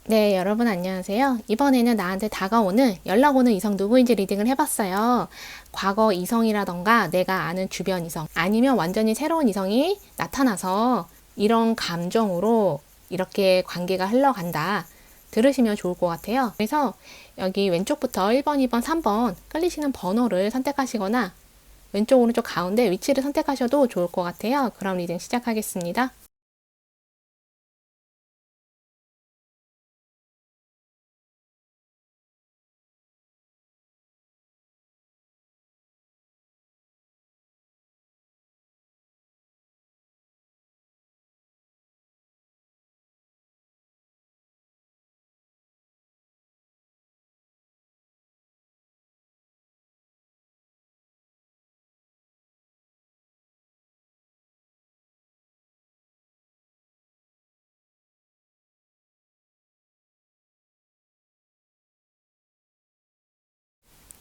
네, 여러분 안녕하세요. 이번에는 나한테 다가오는, 연락 오는 이성 누구인지 리딩을 해봤어요. 과거 이성이라던가 내가 아는 주변 이성, 아니면 완전히 새로운 이성이 나타나서 이런 감정으로 이렇게 관계가 흘러간다. 들으시면 좋을 것 같아요. 그래서 여기 왼쪽부터 1번, 2번, 3번 끌리시는 번호를 선택하시거나 왼쪽, 오른쪽, 가운데 위치를 선택하셔도 좋을 것 같아요. 그럼 리딩 시작하겠습니다.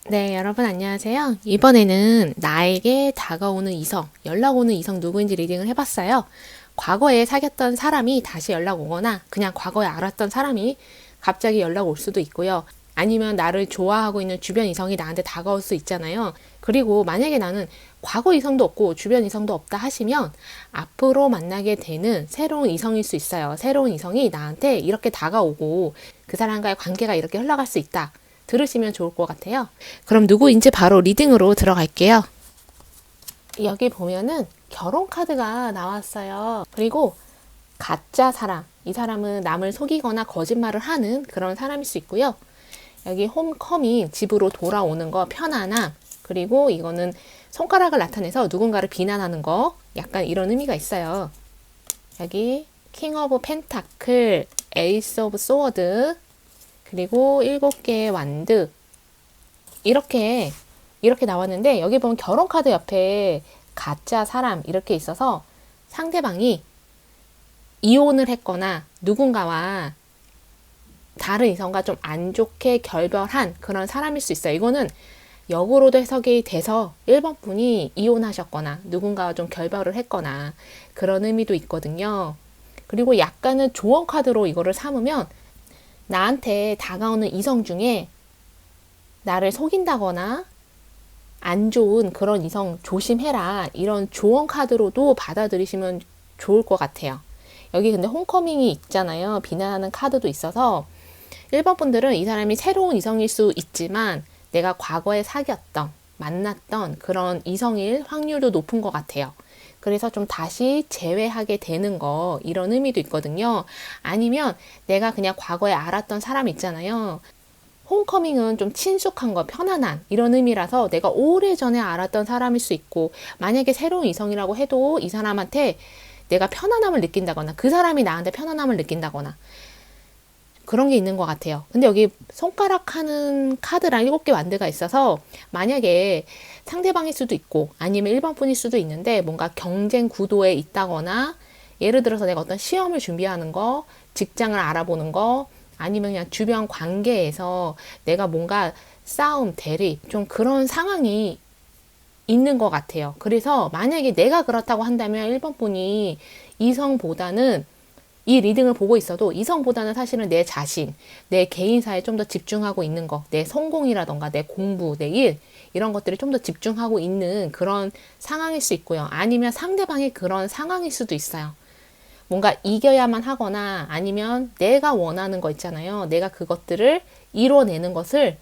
네, 여러분 안녕하세요. 이번에는 나에게 다가오는 이성, 연락 오는 이성 누구인지 리딩을 해봤어요. 과거에 사귀었던 사람이 다시 연락 오거나 그냥 과거에 알았던 사람이 갑자기 연락 올 수도 있고요. 아니면 나를 좋아하고 있는 주변 이성이 나한테 다가올 수 있잖아요. 그리고 만약에 나는 과거 이성도 없고 주변 이성도 없다 하시면 앞으로 만나게 되는 새로운 이성일 수 있어요. 새로운 이성이 나한테 이렇게 다가오고 그 사람과의 관계가 이렇게 흘러갈 수 있다. 들으시면 좋을 것 같아요. 그럼 누구인지 바로 리딩으로 들어갈게요. 여기 보면은 결혼 카드가 나왔어요. 그리고 가짜 사람, 이 사람은 남을 속이거나 거짓말을 하는 그런 사람일 수 있고요. 여기 홈커밍, 집으로 돌아오는 거, 편안함, 그리고 이거는 손가락을 나타내서 누군가를 비난하는 거, 약간 이런 의미가 있어요. 여기 킹 오브 펜타클, 에이스 오브 소워드, 그리고 7개의 완드, 이렇게 나왔는데, 여기 보면 결혼 카드 옆에 가짜 사람 이렇게 있어서 상대방이 이혼을 했거나 누군가와 다른 이성과 좀 안 좋게 결별한 그런 사람일 수 있어요. 이거는 역으로도 해석이 돼서 1번 분이 이혼하셨거나 누군가와 좀 결별을 했거나 그런 의미도 있거든요. 그리고 약간은 조언 카드로 이거를 삼으면 나한테 다가오는 이성 중에 나를 속인다거나 안 좋은 그런 이성 조심해라, 이런 조언 카드로도 받아들이시면 좋을 것 같아요. 여기 근데 홈커밍이 있잖아요. 비난하는 카드도 있어서 1번 분들은 이 사람이 새로운 이성일 수 있지만 내가 과거에 사귀었던, 만났던 그런 이성일 확률도 높은 것 같아요. 그래서 좀 다시 재회하게 되는 거, 이런 의미도 있거든요. 아니면 내가 그냥 과거에 알았던 사람 있잖아요. 홈커밍은 좀 친숙한 거, 편안한 이런 의미라서 내가 오래전에 알았던 사람일 수 있고, 만약에 새로운 이성이라고 해도 이 사람한테 내가 편안함을 느낀다거나 그 사람이 나한테 편안함을 느낀다거나 그런 게 있는 것 같아요. 근데 여기 손가락 하는 카드랑 7개 완드가 있어서 만약에 상대방일 수도 있고 아니면 1번 분일 수도 있는데 뭔가 경쟁 구도에 있다거나, 예를 들어서 내가 어떤 시험을 준비하는 거, 직장을 알아보는 거, 아니면 그냥 주변 관계에서 내가 뭔가 싸움, 대립, 좀 그런 상황이 있는 것 같아요. 그래서 만약에 내가 그렇다고 한다면 1번 분이 이성보다는, 이 리딩을 보고 있어도 이성보다는 사실은 내 자신, 내 개인사에 좀 더 집중하고 있는 거, 내 성공이라던가 내 공부, 내 일, 이런 것들이 좀 더 집중하고 있는 그런 상황일 수 있고요. 아니면 상대방이 그런 상황일 수도 있어요. 뭔가 이겨야만 하거나 아니면 내가 원하는 거 있잖아요. 내가 그것들을 이뤄내는 것을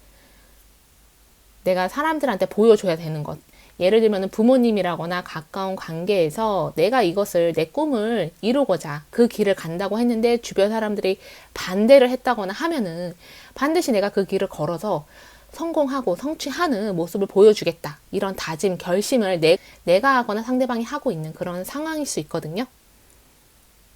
내가 사람들한테 보여줘야 되는 것. 예를 들면 부모님이라거나 가까운 관계에서 내가 이것을, 내 꿈을 이루고자 그 길을 간다고 했는데 주변 사람들이 반대를 했다거나 하면은 반드시 내가 그 길을 걸어서 성공하고 성취하는 모습을 보여주겠다. 이런 다짐, 결심을 내가 하거나 상대방이 하고 있는 그런 상황일 수 있거든요.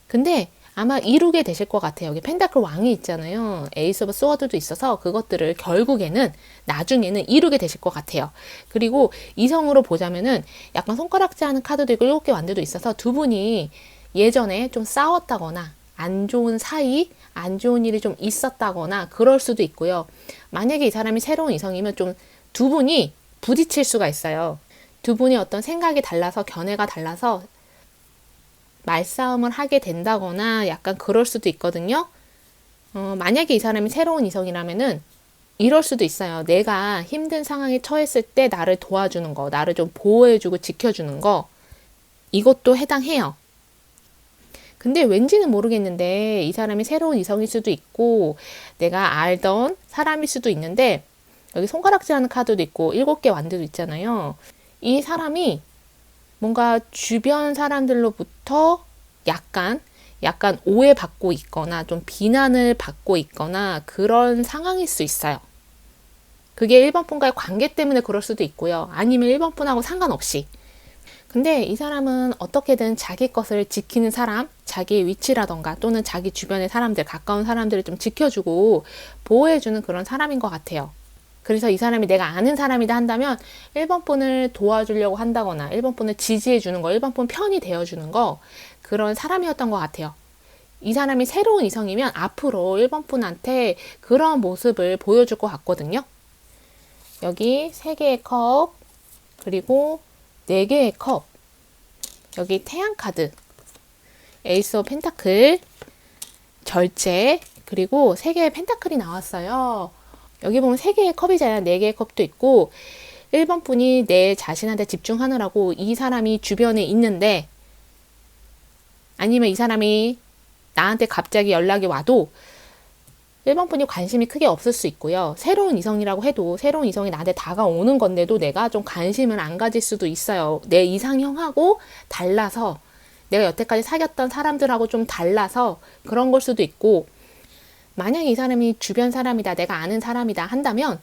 근데 아마 이루게 되실 것 같아요. 여기 펜타클 왕이 있잖아요. 에이스 오브 스워드도 있어서 그것들을 결국에는 나중에는 이루게 되실 것 같아요. 그리고 이성으로 보자면은 약간 손가락질 하는 카드도 있고 7개 완드도 있어서 두 분이 예전에 좀 싸웠다거나 안 좋은 사이, 안 좋은 일이 좀 있었다거나 그럴 수도 있고요. 만약에 이 사람이 새로운 이성이면 좀 두 분이 부딪힐 수가 있어요. 두 분이 어떤 생각이 달라서, 견해가 달라서 말싸움을 하게 된다거나 약간 그럴 수도 있거든요. 만약에 이 사람이 새로운 이성이라면은 이럴 수도 있어요. 내가 힘든 상황에 처했을 때 나를 도와주는 거, 나를 좀 보호해주고 지켜주는 거, 이것도 해당해요. 근데 왠지는 모르겠는데 이 사람이 새로운 이성일 수도 있고 내가 알던 사람일 수도 있는데 여기 손가락질하는 카드도 있고 7개 완드도 있잖아요. 이 사람이 뭔가 주변 사람들로부터 약간 오해받고 있거나 좀 비난을 받고 있거나 그런 상황일 수 있어요. 그게 1번 분과의 관계 때문에 그럴 수도 있고요. 아니면 1번 분하고 상관없이. 근데 이 사람은 어떻게든 자기 것을 지키는 사람, 자기의 위치라던가 또는 자기 주변의 사람들, 가까운 사람들을 좀 지켜주고 보호해주는 그런 사람인 것 같아요. 그래서 이 사람이 내가 아는 사람이다 한다면 1번 분을 도와주려고 한다거나 1번 분을 지지해주는 거, 1번 분 편이 되어주는 거 그런 사람이었던 것 같아요. 이 사람이 새로운 이성이면 앞으로 1번 분한테 그런 모습을 보여줄 것 같거든요. 여기 3개의 컵, 그리고 4개의 컵, 여기 태양 카드, 에이스 오브 펜타클, 절제, 그리고 3개의 펜타클이 나왔어요. 여기 보면 3개의 컵이잖아요. 4개의 컵도 있고 1번 분이 내 자신한테 집중하느라고 이 사람이 주변에 있는데 아니면 이 사람이 나한테 갑자기 연락이 와도 1번 분이 관심이 크게 없을 수 있고요. 새로운 이성이라고 해도 새로운 이성이 나한테 다가오는 건데도 내가 좀 관심을 안 가질 수도 있어요. 내 이상형하고 달라서 내가 여태까지 사귀었던 사람들하고 좀 달라서 그런 걸 수도 있고 만약에 이 사람이 주변 사람이다, 내가 아는 사람이다 한다면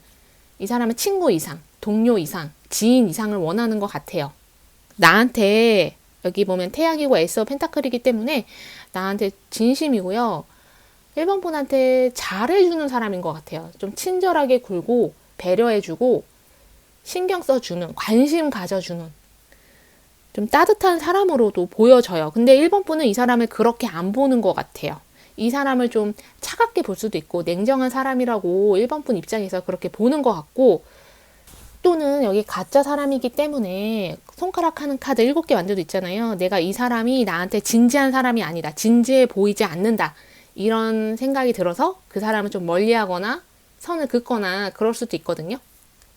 이 사람은 친구 이상, 동료 이상, 지인 이상을 원하는 것 같아요. 나한테 여기 보면 태양이고 에이스 오브 펜타클이기 때문에 나한테 진심이고요. 1번 분한테 잘해주는 사람인 것 같아요. 좀 친절하게 굴고 배려해주고 신경 써주는, 관심 가져주는 좀 따뜻한 사람으로도 보여져요. 근데 1번 분은 이 사람을 그렇게 안 보는 것 같아요. 이 사람을 좀 차갑게 볼 수도 있고 냉정한 사람이라고 1번 분 입장에서 그렇게 보는 것 같고 또는 여기 가짜 사람이기 때문에 손가락 하는 카드 7개 완두도 있잖아요. 내가 이 사람이 나한테 진지한 사람이 아니다. 진지해 보이지 않는다. 이런 생각이 들어서 그 사람을 좀 멀리하거나 선을 긋거나 그럴 수도 있거든요.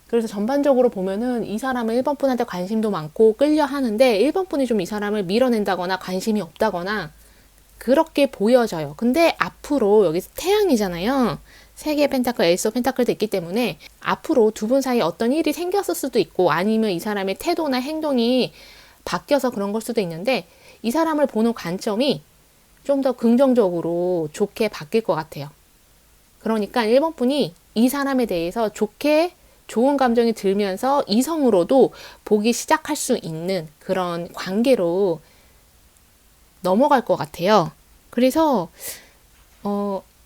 그래서 전반적으로 보면은 이 사람은 1번 분한테 관심도 많고 끌려 하는데 1번 분이 좀 이 사람을 밀어낸다거나 관심이 없다거나 그렇게 보여져요. 근데 앞으로 여기 태양이잖아요. 3개의 펜타클, 에이스 오브 펜타클도 있기 때문에 앞으로 두 분 사이에 어떤 일이 생겼을 수도 있고 아니면 이 사람의 태도나 행동이 바뀌어서 그런 걸 수도 있는데 이 사람을 보는 관점이 좀 더 긍정적으로 좋게 바뀔 것 같아요. 그러니까 1번 분이 이 사람에 대해서 좋게 좋은 감정이 들면서 이성으로도 보기 시작할 수 있는 그런 관계로 넘어갈 것 같아요. 그래서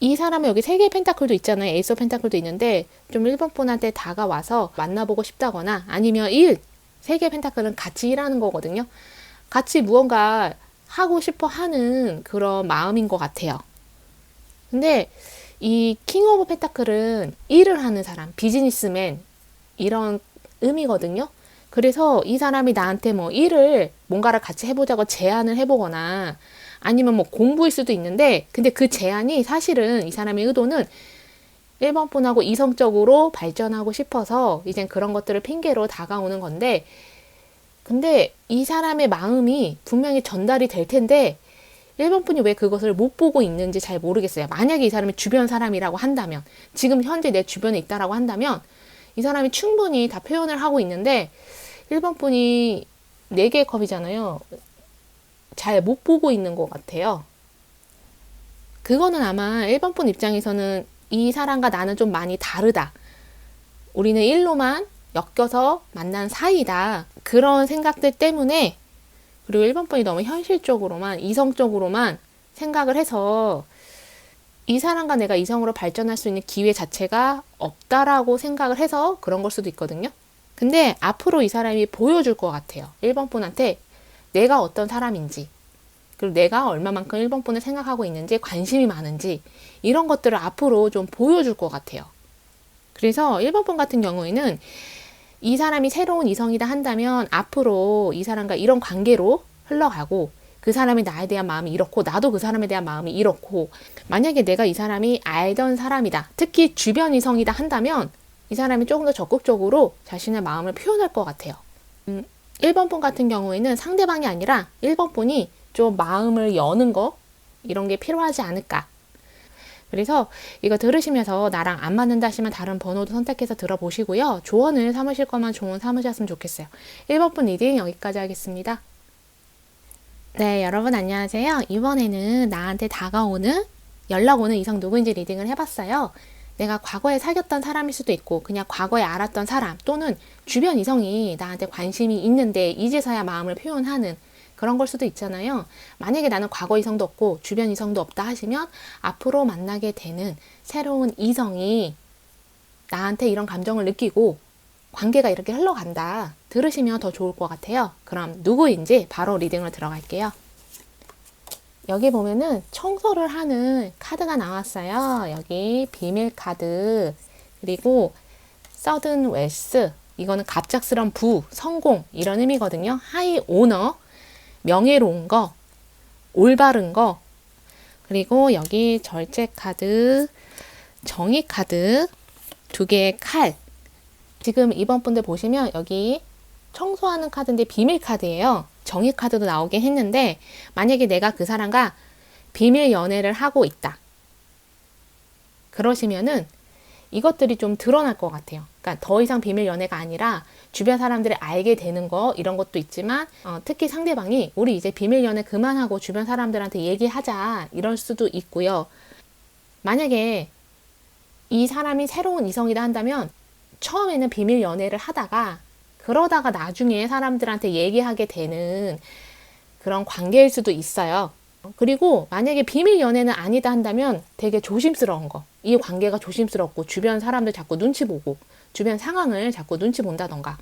이 사람은 여기 3개의 펜타클도 있잖아요. 에이스 오브 펜타클도 있는데 좀 1번 분한테 다가와서 만나보고 싶다거나 아니면 3개의 펜타클은 같이 일하는 거거든요. 같이 무언가 하고 싶어 하는 그런 마음인 것 같아요. 근데 이 킹 오브 펜타클은 일을 하는 사람, 비즈니스맨 이런 의미거든요. 그래서 이 사람이 나한테 뭐 일을 뭔가를 같이 해보자고 제안을 해보거나 아니면 뭐 공부일 수도 있는데 근데 그 제안이 사실은 이 사람의 의도는 1번 분하고 이성적으로 발전하고 싶어서 이젠 그런 것들을 핑계로 다가오는 건데 근데 이 사람의 마음이 분명히 전달이 될 텐데 1번 분이 왜 그것을 못 보고 있는지 잘 모르겠어요. 만약에 이 사람이 주변 사람이라고 한다면 지금 현재 내 주변에 있다라고 한다면 이 사람이 충분히 다 표현을 하고 있는데 1번 분이 4개의 컵이잖아요. 잘 못 보고 있는 것 같아요. 그거는 아마 1번 분 입장에서는 이 사람과 나는 좀 많이 다르다. 우리는 일로만 엮여서 만난 사이다. 그런 생각들 때문에 그리고 1번 분이 너무 현실적으로만 이성적으로만 생각을 해서 이 사람과 내가 이성으로 발전할 수 있는 기회 자체가 없다라고 생각을 해서 그런 걸 수도 있거든요. 근데 앞으로 이 사람이 보여줄 것 같아요. 1번 분한테 내가 어떤 사람인지 그리고 내가 얼마만큼 1번 분을 생각하고 있는지 관심이 많은지 이런 것들을 앞으로 좀 보여줄 것 같아요. 그래서 1번 분 같은 경우에는 이 사람이 새로운 이성이다 한다면 앞으로 이 사람과 이런 관계로 흘러가고 그 사람이 나에 대한 마음이 이렇고 나도 그 사람에 대한 마음이 이렇고, 만약에 내가 이 사람이 알던 사람이다, 특히 주변 이성이다 한다면 이 사람이 조금 더 적극적으로 자신의 마음을 표현할 것 같아요. 1번 분 같은 경우에는 상대방이 아니라 1번 분이 좀 마음을 여는 거, 이런 게 필요하지 않을까. 그래서 이거 들으시면서 나랑 안 맞는다 하시면 다른 번호도 선택해서 들어보시고요. 조언을 삼으실 거면 조언 삼으셨으면 좋겠어요. 1번 분 리딩 여기까지 하겠습니다. 네, 여러분 안녕하세요. 이번에는 나한테 다가오는, 연락 오는 이성 누구인지 리딩을 해봤어요. 내가 과거에 사귀었던 사람일 수도 있고 그냥 과거에 알았던 사람, 또는 주변 이성이 나한테 관심이 있는데 이제서야 마음을 표현하는 그런 걸 수도 있잖아요. 만약에 나는 과거 이성도 없고 주변 이성도 없다 하시면 앞으로 만나게 되는 새로운 이성이 나한테 이런 감정을 느끼고 관계가 이렇게 흘러간다, 들으시면 더 좋을 것 같아요. 그럼 누구인지 바로 리딩으로 들어갈게요. 여기 보면은 청소를 하는 카드가 나왔어요. 여기 비밀 카드, 그리고 서든 웨스, 이거는 갑작스런 부, 성공 이런 의미거든요. 하이 오너, 명예로운 거, 올바른 거, 그리고 여기 절제 카드, 정의 카드, 두 개의 칼. 지금 이번 분들 보시면 여기 청소하는 카드인데 비밀 카드예요. 정의 카드도 나오긴 했는데, 만약에 내가 그 사람과 비밀 연애를 하고 있다, 그러시면은 이것들이 좀 드러날 것 같아요. 그러니까 더 이상 비밀 연애가 아니라 주변 사람들이 알게 되는 거, 이런 것도 있지만 특히 상대방이 우리 이제 비밀 연애 그만하고 주변 사람들한테 얘기하자, 이럴 수도 있고요. 만약에 이 사람이 새로운 이성이다 한다면 처음에는 비밀 연애를 하다가 그러다가 나중에 사람들한테 얘기하게 되는 그런 관계일 수도 있어요. 그리고 만약에 비밀 연애는 아니다 한다면 되게 조심스러운 거, 이 관계가 조심스럽고 주변 사람들 자꾸 눈치 보고 주변 상황을 자꾸 눈치 본다던가.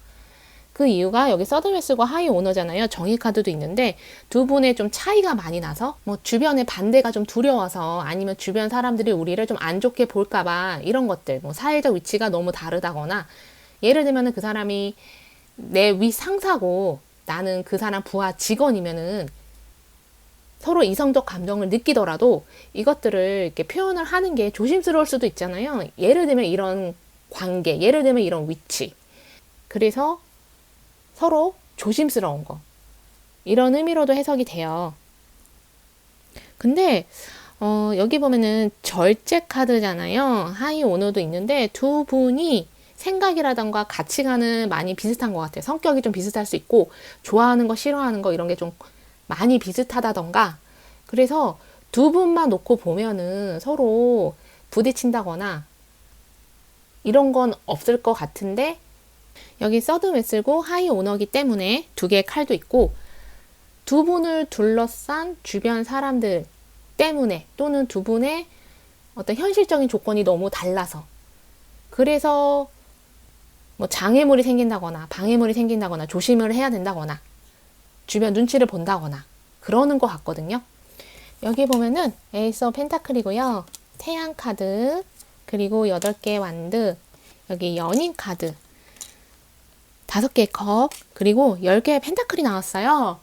그 이유가 여기 서든웨스과 하이 오너잖아요. 정의 카드도 있는데 두 분의 좀 차이가 많이 나서, 뭐 주변의 반대가 좀 두려워서, 아니면 주변 사람들이 우리를 좀 안 좋게 볼까봐, 이런 것들, 뭐 사회적 위치가 너무 다르다거나, 예를 들면은 그 사람이 내 위 상사고 나는 그 사람 부하 직원이면은 서로 이성적 감정을 느끼더라도 이것들을 이렇게 표현을 하는 게 조심스러울 수도 있잖아요. 예를 들면 이런 관계, 예를 들면 이런 위치. 그래서 서로 조심스러운 거, 이런 의미로도 해석이 돼요. 근데 여기 보면은 절제 카드잖아요. 하이 오너도 있는데 두 분이 생각이라던가 가치관은 많이 비슷한 것 같아요. 성격이 좀 비슷할 수 있고, 좋아하는 거 싫어하는 거 이런 게 좀 많이 비슷하다던가. 그래서 두 분만 놓고 보면은 서로 부딪힌다거나 이런 건 없을 것 같은데, 여기 서든 웨슬고 하이 오너기 때문에 두 개의 칼도 있고, 두 분을 둘러싼 주변 사람들 때문에, 또는 두 분의 어떤 현실적인 조건이 너무 달라서, 그래서 뭐 장애물이 생긴다거나 방해물이 생긴다거나 조심을 해야 된다거나 주변 눈치를 본다거나 그러는 것 같거든요. 여기 보면은 에이스 오브 펜타클이고요. 태양 카드, 그리고 8개의 완드, 여기 연인 카드, 5개의 컵, 그리고 10개의 펜타클이 나왔어요.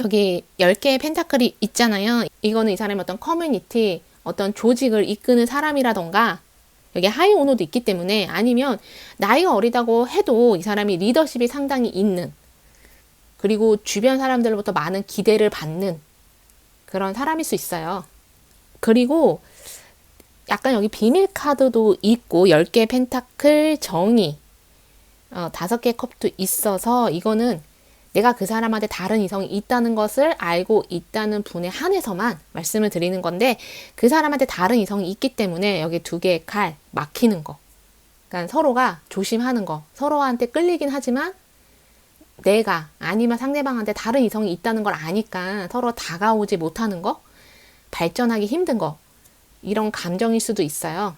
여기 10개의 펜타클이 있잖아요. 이거는 이 사람의 어떤 커뮤니티, 어떤 조직을 이끄는 사람이라던가, 여기 하이 오너도 있기 때문에, 아니면 나이가 어리다고 해도 이 사람이 리더십이 상당히 있는, 그리고 주변 사람들로부터 많은 기대를 받는 그런 사람일 수 있어요. 그리고 약간 여기 비밀 카드도 있고 10개의 펜타클, 정의, 5개의 컵도 있어서, 이거는 내가 그 사람한테 다른 이성이 있다는 것을 알고 있다는 분에 한해서만 말씀을 드리는 건데, 그 사람한테 다른 이성이 있기 때문에 여기 2개의 칼, 막히는 거, 그러니까 서로가 조심하는 거, 서로한테 끌리긴 하지만 내가 아니면 상대방한테 다른 이성이 있다는 걸 아니까 서로 다가오지 못하는 거, 발전하기 힘든 거, 이런 감정일 수도 있어요.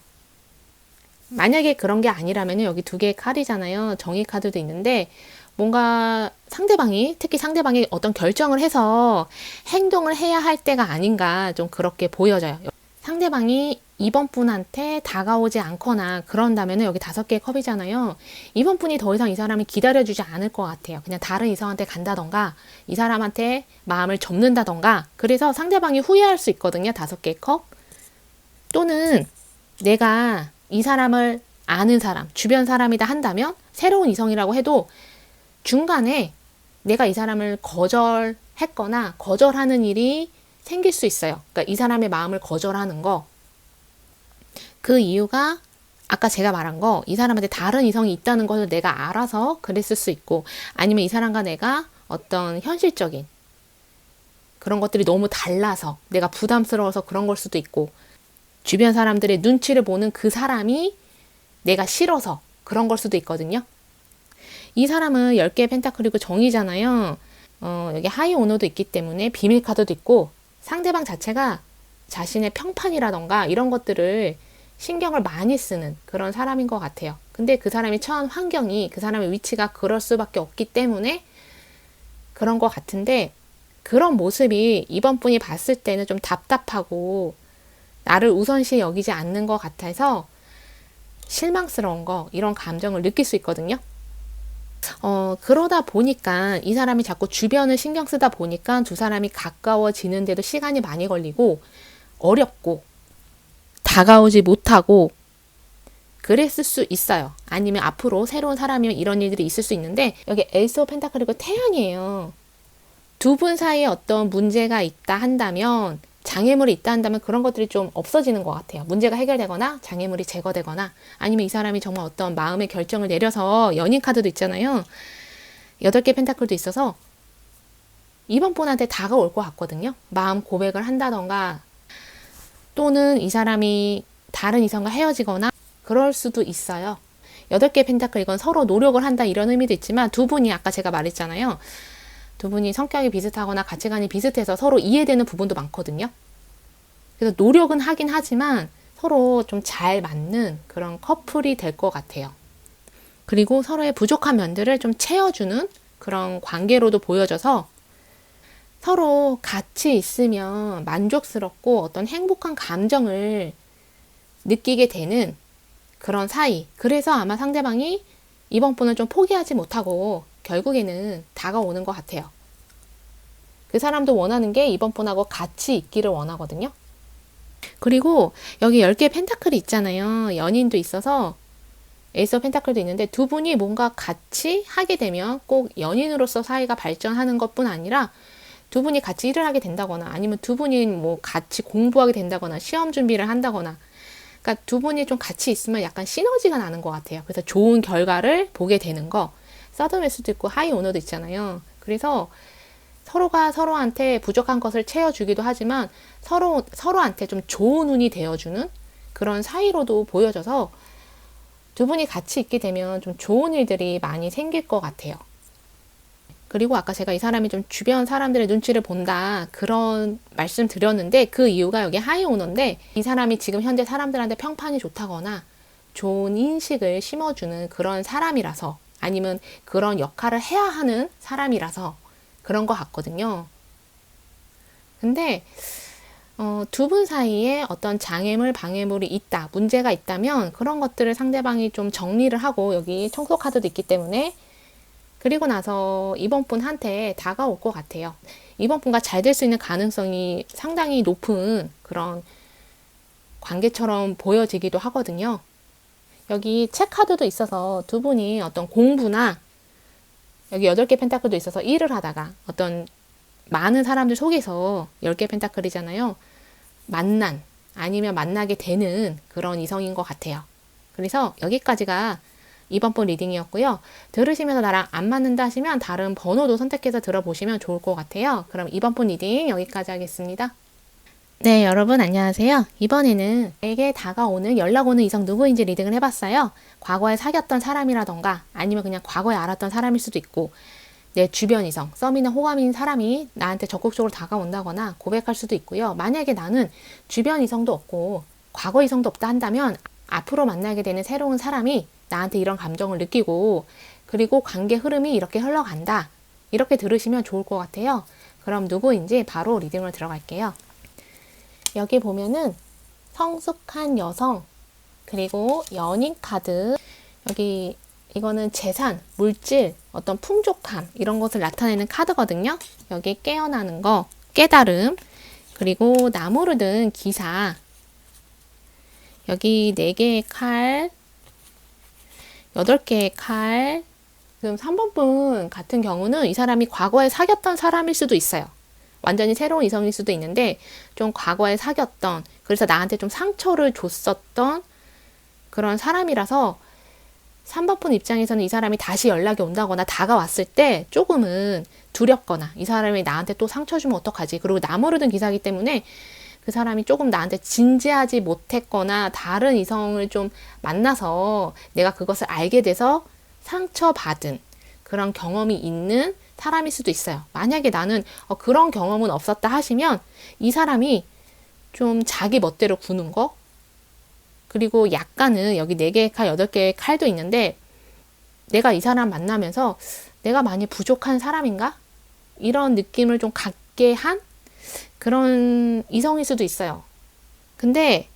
만약에 그런 게 아니라면 여기 2개의 칼이잖아요. 정의 카드도 있는데, 뭔가 상대방이, 특히 상대방이 어떤 결정을 해서 행동을 해야 할 때가 아닌가, 좀 그렇게 보여져요. 상대방이 이번 분한테 다가오지 않거나 그런다면 여기 5개의 컵이잖아요. 이번 분이 더 이상 이 사람을 기다려주지 않을 것 같아요. 그냥 다른 이성한테 간다던가 이 사람한테 마음을 접는다던가 그래서 상대방이 후회할 수 있거든요. 5개의 컵. 또는 내가 이 사람을 아는 사람, 주변 사람이다 한다면 새로운 이성이라고 해도 중간에 내가 이 사람을 거절했거나 거절하는 일이 생길 수 있어요. 그러니까 이 사람의 마음을 거절하는 거. 그 이유가 아까 제가 말한 거, 이 사람한테 다른 이성이 있다는 것을 내가 알아서 그랬을 수 있고, 아니면 이 사람과 내가 어떤 현실적인 그런 것들이 너무 달라서 내가 부담스러워서 그런 걸 수도 있고, 주변 사람들의 눈치를 보는 그 사람이 내가 싫어서 그런 걸 수도 있거든요. 이 사람은 10개의 펜타클이고 정이잖아요. 여기 하이 오너도 있기 때문에 비밀 카드도 있고, 상대방 자체가 자신의 평판이라던가 이런 것들을 신경을 많이 쓰는 그런 사람인 것 같아요. 근데 그 사람이 처한 환경이, 그 사람의 위치가 그럴 수밖에 없기 때문에 그런 것 같은데, 그런 모습이 이번 분이 봤을 때는 좀 답답하고 나를 우선시 여기지 않는 것 같아서 실망스러운 거, 이런 감정을 느낄 수 있거든요. 그러다 보니까 이 사람이 자꾸 주변을 신경 쓰다 보니까 두 사람이 가까워지는데도 시간이 많이 걸리고 어렵고 다가오지 못하고 그랬을 수 있어요. 아니면 앞으로 새로운 사람이면 이런 일들이 있을 수 있는데, 여기 에이스 오브 펜타클이고 태양이에요. 두 분 사이에 어떤 문제가 있다 한다면, 장애물이 있다 한다면 그런 것들이 좀 없어지는 것 같아요. 문제가 해결되거나 장애물이 제거되거나, 아니면 이 사람이 정말 어떤 마음의 결정을 내려서, 연인 카드도 있잖아요. 8개 펜타클도 있어서 이번 분한테 다가올 것 같거든요. 마음 고백을 한다던가, 또는 이 사람이 다른 이성과 헤어지거나 그럴 수도 있어요. 8개 펜타클, 이건 서로 노력을 한다 이런 의미도 있지만, 두 분이 아까 제가 말했잖아요. 두 분이 성격이 비슷하거나 가치관이 비슷해서 서로 이해되는 부분도 많거든요. 그래서 노력은 하긴 하지만 서로 좀 잘 맞는 그런 커플이 될 것 같아요. 그리고 서로의 부족한 면들을 좀 채워주는 그런 관계로도 보여져서 서로 같이 있으면 만족스럽고 어떤 행복한 감정을 느끼게 되는 그런 사이. 그래서 아마 상대방이 이번 분을 좀 포기하지 못하고 결국에는 다가오는 것 같아요. 그 사람도 원하는 게 이번 분하고 같이 있기를 원하거든요. 그리고 여기 10개 펜타클이 있잖아요. 연인도 있어서 에이스 오브 펜타클도 있는데, 두 분이 뭔가 같이 하게 되면 꼭 연인으로서 사이가 발전하는 것뿐 아니라 두 분이 같이 일을 하게 된다거나, 아니면 두 분이 뭐 같이 공부하게 된다거나, 시험 준비를 한다거나, 그러니까 두 분이 좀 같이 있으면 약간 시너지가 나는 것 같아요. 그래서 좋은 결과를 보게 되는 거. 서드메스도 있고 하이 오너도 있잖아요. 그래서 서로가 서로한테 부족한 것을 채워주기도 하지만 서로한테 좀 좋은 운이 되어주는 그런 사이로도 보여져서 두 분이 같이 있게 되면 좀 좋은 일들이 많이 생길 것 같아요. 그리고 아까 제가 이 사람이 좀 주변 사람들의 눈치를 본다 그런 말씀 드렸는데, 그 이유가 여기 하이 오너인데, 이 사람이 지금 현재 사람들한테 평판이 좋다거나 좋은 인식을 심어주는 그런 사람이라서, 아니면 그런 역할을 해야 하는 사람이라서 그런 것 같거든요. 근데 두 분 사이에 어떤 장애물, 방해물이 있다, 문제가 있다면 그런 것들을 상대방이 좀 정리를 하고, 여기 청소 카드도 있기 때문에, 그리고 나서 이번 분한테 다가올 것 같아요. 이번 분과 잘 될 수 있는 가능성이 상당히 높은 그런 관계처럼 보여지기도 하거든요. 여기 책 카드도 있어서 두 분이 어떤 공부나, 여기 8개 펜타클도 있어서 일을 하다가 어떤 많은 사람들 속에서 10개 펜타클이잖아요. 아니면 만나게 되는 그런 이성인 것 같아요. 그래서 여기까지가 이번 분 리딩이었고요. 들으시면서 나랑 안 맞는다 하시면 다른 번호도 선택해서 들어보시면 좋을 것 같아요. 그럼 이번 분 리딩 여기까지 하겠습니다. 네, 여러분 안녕하세요. 이번에는 내게 다가오는, 연락 오는 이성 누구인지 리딩을 해봤어요. 과거에 사귀었던 사람이라던가, 아니면 그냥 과거에 알았던 사람일 수도 있고, 내 주변 이성, 썸이나 호감인 사람이 나한테 적극적으로 다가온다거나 고백할 수도 있고요. 만약에 나는 주변 이성도 없고 과거 이성도 없다 한다면, 앞으로 만나게 되는 새로운 사람이 나한테 이런 감정을 느끼고, 그리고 관계 흐름이 이렇게 흘러간다, 이렇게 들으시면 좋을 것 같아요. 그럼 누구인지 바로 리딩으로 들어갈게요. 여기 보면은 성숙한 여성, 그리고 연인 카드. 여기 이거는 재산, 물질, 어떤 풍족함 이런 것을 나타내는 카드거든요. 여기 깨어나는 거, 깨달음, 그리고 나무를 든 기사. 여기 4개의 칼, 8개의 칼. 지금 3번 분 같은 경우는 이 사람이 과거에 사귀었던 사람일 수도 있어요. 완전히 새로운 이성일 수도 있는데 좀 과거에 사귀었던, 그래서 나한테 좀 상처를 줬었던 그런 사람이라서 3번 분 입장에서는 이 사람이 다시 연락이 온다거나 다가왔을 때 조금은 두렵거나 이 사람이 나한테 또 상처 주면 어떡하지? 그리고 나무를 든 기사이기 때문에 그 사람이 조금 나한테 진지하지 못했거나 다른 이성을 좀 만나서 내가 그것을 알게 돼서 상처받은 그런 경험이 있는 사람일 수도 있어요. 만약에 나는 그런 경험은 없었다 하시면 이 사람이 좀 자기 멋대로 구는 거, 그리고 약간은 여기 4개의 칼, 8개의 칼도 있는데 내가 이 사람 만나면서 내가 많이 부족한 사람인가? 이런 느낌을 좀 갖게 한 그런 이성일 수도 있어요. 근데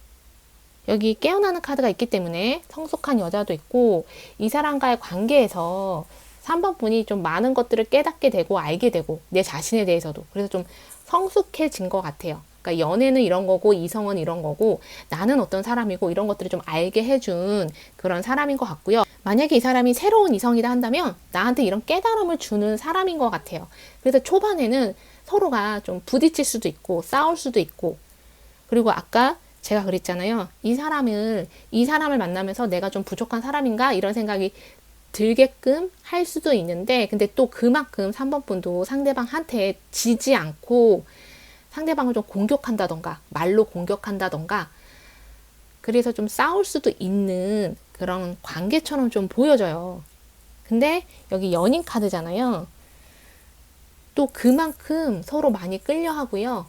여기 깨어나는 카드가 있기 때문에 성숙한 여자도 있고 이 사람과의 관계에서 3번 분이 좀 많은 것들을 깨닫게 되고 알게 되고 내 자신에 대해서도 그래서 좀 성숙해진 것 같아요. 그러니까 연애는 이런 거고 이성은 이런 거고 나는 어떤 사람이고 이런 것들을 좀 알게 해준 그런 사람인 것 같고요. 만약에 이 사람이 새로운 이성이다 한다면 나한테 이런 깨달음을 주는 사람인 것 같아요. 그래서 초반에는 서로가 좀 부딪힐 수도 있고 싸울 수도 있고, 그리고 아까 제가 그랬잖아요. 이 사람을 만나면서 내가 좀 부족한 사람인가 이런 생각이 들게끔 할 수도 있는데, 근데 또 그만큼 3번 분도 상대방한테 지지 않고 상대방을 좀 공격한다던가 말로 공격한다던가 그래서 좀 싸울 수도 있는 그런 관계처럼 좀 보여져요. 근데 여기 연인 카드잖아요. 또 그만큼 서로 많이 끌려 하고요.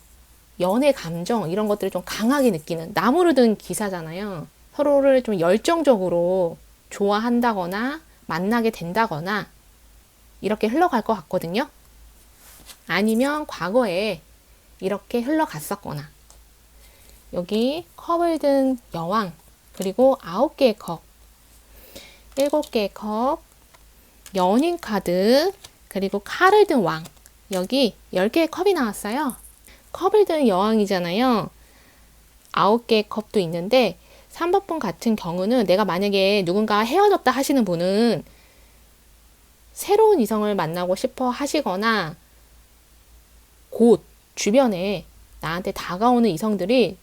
연애 감정 이런 것들을 좀 강하게 느끼는, 나무를 든 기사잖아요. 서로를 좀 열정적으로 좋아한다거나 만나게 된다거나 이렇게 흘러갈 것 같거든요. 아니면 과거에 이렇게 흘러갔었거나. 여기 컵을 든 여왕, 그리고 9개의 컵, 7개의 컵, 연인 카드, 그리고 칼을 든 왕. 여기 10개의 컵이 나왔어요. 컵을 든 여왕이잖아요. 9개의 컵도 있는데 3번 분 같은 경우는 내가 만약에 누군가 헤어졌다 하시는 분은 새로운 이성을 만나고 싶어 하시거나 곧 주변에 나한테 다가오는 이성들이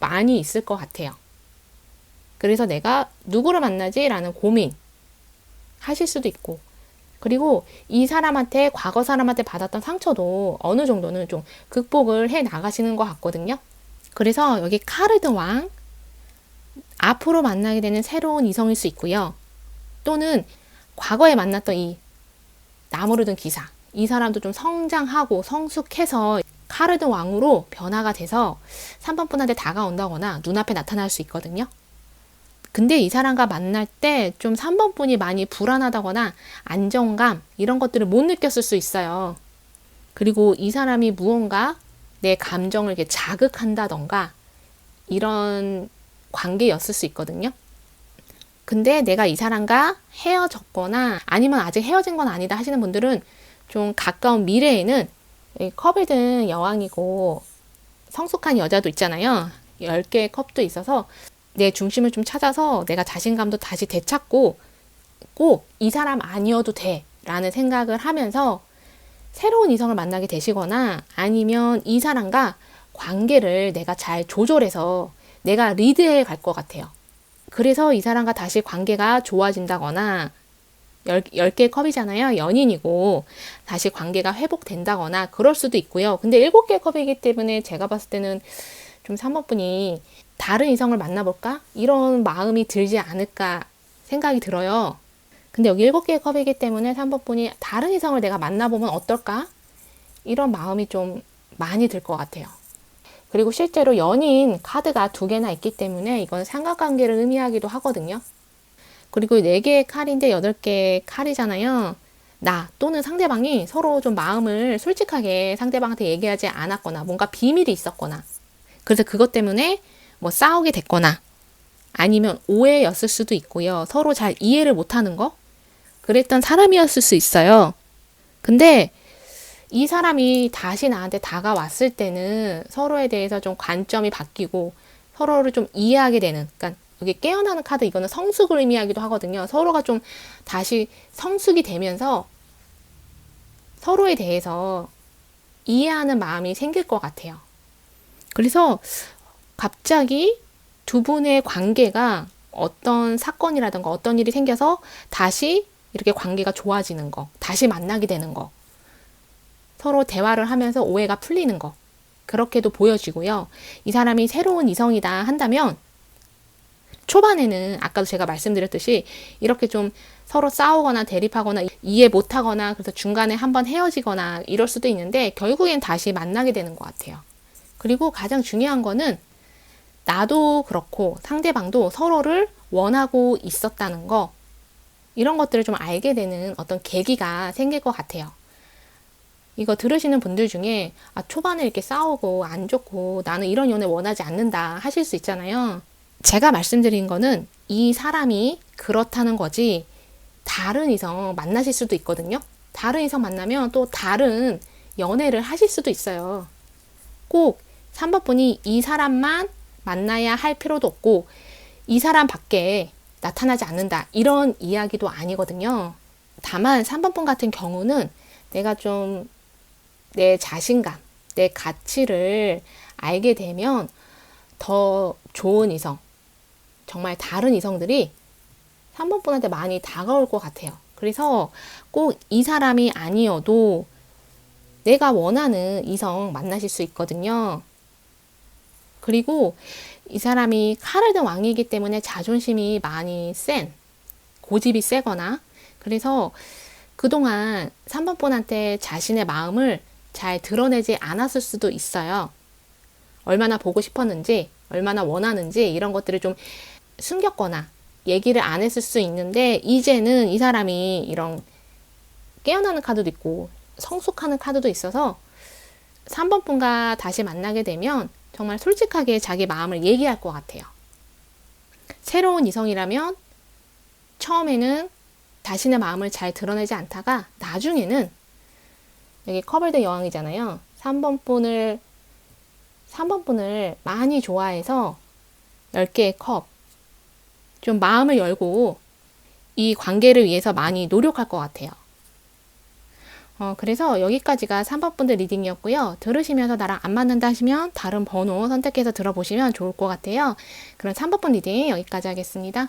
많이 있을 것 같아요. 그래서 내가 누구를 만나지? 라는 고민 하실 수도 있고, 그리고 이 사람한테, 과거 사람한테 받았던 상처도 어느 정도는 좀 극복을 해 나가시는 것 같거든요. 그래서 여기 칼을 든 왕, 앞으로 만나게 되는 새로운 이성일 수 있고요. 또는 과거에 만났던 이 나무를 든 기사, 이 사람도 좀 성장하고 성숙해서 칼을 든 왕으로 변화가 돼서 3번 분한테 다가온다거나 눈앞에 나타날 수 있거든요. 근데 이 사람과 만날 때 좀 3번 분이 많이 불안하다거나 안정감 이런 것들을 못 느꼈을 수 있어요. 그리고 이 사람이 무언가 내 감정을 이렇게 자극한다던가 이런 관계였을 수 있거든요. 근데 내가 이 사람과 헤어졌거나 아니면 아직 헤어진 건 아니다 하시는 분들은 좀 가까운 미래에는 컵을 든 여왕이고 성숙한 여자도 있잖아요. 10개의 컵도 있어서 내 중심을 좀 찾아서 내가 자신감도 다시 되찾고 꼭 이 사람 아니어도 돼 라는 생각을 하면서 새로운 이성을 만나게 되시거나 아니면 이 사람과 관계를 내가 잘 조절해서 내가 리드해 갈 것 같아요. 그래서 이 사람과 다시 관계가 좋아진다거나 10개의 컵이잖아요. 연인이고 다시 관계가 회복된다거나 그럴 수도 있고요. 근데 7개의 컵이기 때문에 제가 봤을 때는 좀 3번 분이 다른 이성을 만나볼까? 이런 마음이 들지 않을까 생각이 들어요. 근데 여기 7개의 컵이기 때문에 3번 분이 다른 이성을 내가 만나보면 어떨까? 이런 마음이 좀 많이 들 것 같아요. 그리고 실제로 연인 카드가 2개나 있기 때문에 이건 삼각관계를 의미하기도 하거든요. 그리고 4개의 칼인데 8개의 칼이잖아요. 나 또는 상대방이 서로 좀 마음을 솔직하게 상대방한테 얘기하지 않았거나 뭔가 비밀이 있었거나 그래서 그것 때문에 뭐 싸우게 됐거나 아니면 오해였을 수도 있고요. 서로 잘 이해를 못하는 거? 그랬던 사람이었을 수 있어요. 근데 이 사람이 다시 나한테 다가왔을 때는 서로에 대해서 좀 관점이 바뀌고 서로를 좀 이해하게 되는, 그러니까 여기 깨어나는 카드, 이거는 성숙을 의미하기도 하거든요. 서로가 좀 다시 성숙이 되면서 서로에 대해서 이해하는 마음이 생길 것 같아요. 그래서 갑자기 두 분의 관계가 어떤 사건이라든가 어떤 일이 생겨서 다시 이렇게 관계가 좋아지는 거, 다시 만나게 되는 거, 서로 대화를 하면서 오해가 풀리는 거, 그렇게도 보여지고요. 이 사람이 새로운 이성이다 한다면 초반에는 아까도 제가 말씀드렸듯이 이렇게 좀 서로 싸우거나 대립하거나 이해 못하거나 그래서 중간에 한번 헤어지거나 이럴 수도 있는데 결국엔 다시 만나게 되는 것 같아요. 그리고 가장 중요한 거는 나도 그렇고 상대방도 서로를 원하고 있었다는 거, 이런 것들을 좀 알게 되는 어떤 계기가 생길 것 같아요. 이거 들으시는 분들 중에 초반에 이렇게 싸우고 안 좋고 나는 이런 연애 원하지 않는다 하실 수 있잖아요. 제가 말씀드린 거는 이 사람이 그렇다는 거지 다른 이성 만나실 수도 있거든요. 다른 이성 만나면 또 다른 연애를 하실 수도 있어요. 꼭 3번 분이 이 사람만 만나야 할 필요도 없고 이 사람 밖에 나타나지 않는다 이런 이야기도 아니거든요. 다만 3번 분 같은 경우는 내가 좀 내 자신감, 내 가치를 알게 되면 더 좋은 이성, 정말 다른 이성들이 3번 분한테 많이 다가올 것 같아요. 그래서 꼭 이 사람이 아니어도 내가 원하는 이성 만나실 수 있거든요. 그리고 이 사람이 칼을 든 왕이기 때문에 자존심이 많이 센, 고집이 세거나, 그래서 그동안 3번 분한테 자신의 마음을 잘 드러내지 않았을 수도 있어요. 얼마나 보고 싶었는지, 얼마나 원하는지 이런 것들을 좀 숨겼거나 얘기를 안 했을 수 있는데 이제는 이 사람이 이런 깨어나는 카드도 있고 성숙하는 카드도 있어서 3번 분과 다시 만나게 되면 정말 솔직하게 자기 마음을 얘기할 것 같아요. 새로운 이성이라면 처음에는 자신의 마음을 잘 드러내지 않다가 나중에는 여기 컵을 여왕이잖아요. 3번 분을 많이 좋아해서 10개의 컵, 좀 마음을 열고 이 관계를 위해서 많이 노력할 것 같아요. 그래서 여기까지가 3번 분들 리딩이었고요. 들으시면서 나랑 안 맞는다 하시면 다른 번호 선택해서 들어보시면 좋을 것 같아요. 그럼 3번 분 리딩 여기까지 하겠습니다.